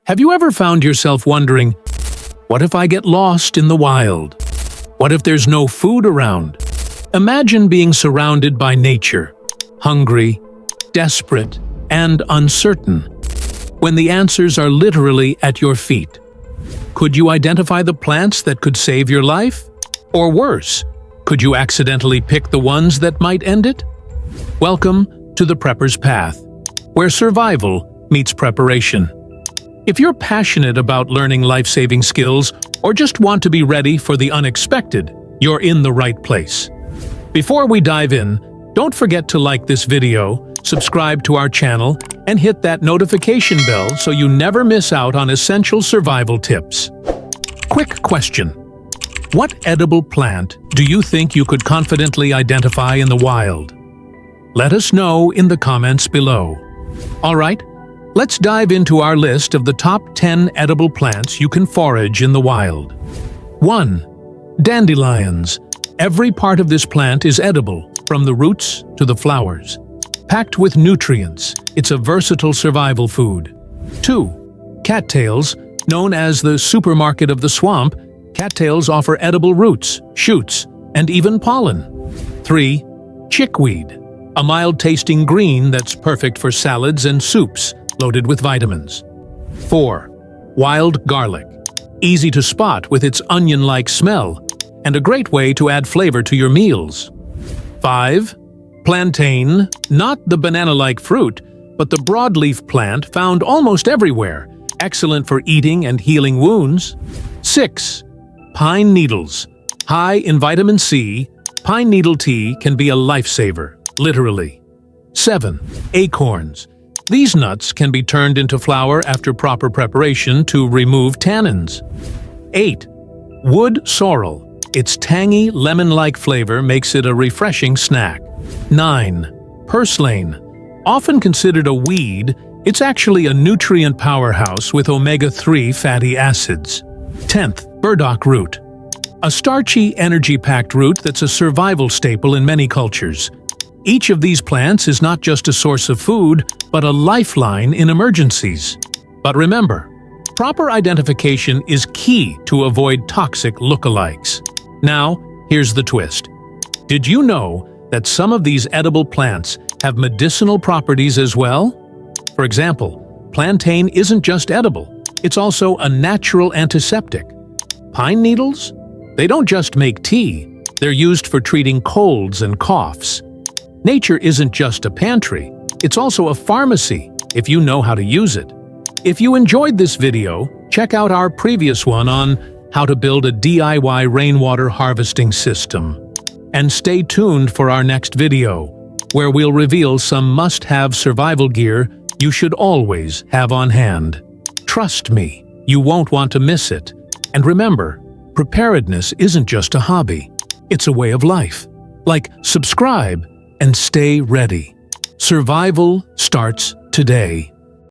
Have you ever found yourself wondering, what if I get lost in the wild? What if there's no food around? Imagine being surrounded by nature, hungry, desperate, and uncertain, when the answers are literally at your feet. Could you identify the plants that could save your life? Or worse, could you accidentally pick the ones that might end it? Welcome to the Prepper's Path, where survival meets preparation. If you're passionate about learning life-saving skills or just want to be ready for the unexpected, you're in the right place. Before we dive in, don't forget to like this video, subscribe to our channel, and hit that notification bell so you never miss out on essential survival tips. Quick question. What edible plant do you think you could confidently identify in the wild? Let us know in the comments below. Alright, let's dive into our list of the top 10 edible plants you can forage in the wild. 1. Dandelions. Every part of this plant is edible, from the roots to the flowers. Packed with nutrients, it's a versatile survival food. 2. Cattails. Known as the supermarket of the swamp, cattails offer edible roots, shoots, and even pollen. 3. Chickweed. A mild-tasting green that's perfect for salads and soups, loaded with vitamins. 4. Wild garlic. Easy to spot with its onion-like smell, and a great way to add flavor to your meals. 5. Plantain. Not the banana-like fruit, but the broadleaf plant found almost everywhere, excellent for eating and healing wounds. 6. Pine needles. High in vitamin C, pine needle tea can be a lifesaver, literally. 7. Acorns. These nuts can be turned into flour after proper preparation to remove tannins. 8. Wood sorrel. Its tangy, lemon-like flavor makes it a refreshing snack. 9. Purslane. Often considered a weed, it's actually a nutrient powerhouse with omega-3 fatty acids. 10th. Burdock root. A starchy, energy-packed root that's a survival staple in many cultures. Each of these plants is not just a source of food, but a lifeline in emergencies. But remember, proper identification is key to avoid toxic lookalikes. Now, here's the twist. Did you know that some of these edible plants have medicinal properties as well? For example, plantain isn't just edible, it's also a natural antiseptic. Pine needles? They don't just make tea, they're used for treating colds and coughs. Nature isn't just a pantry, it's also a pharmacy, if you know how to use it. If you enjoyed this video, check out our previous one on how to build a DIY rainwater harvesting system. And stay tuned for our next video, where we'll reveal some must-have survival gear you should always have on hand. Trust me, you won't want to miss it. And remember, preparedness isn't just a hobby, it's a way of life. Like, subscribe and stay ready. Survival starts today.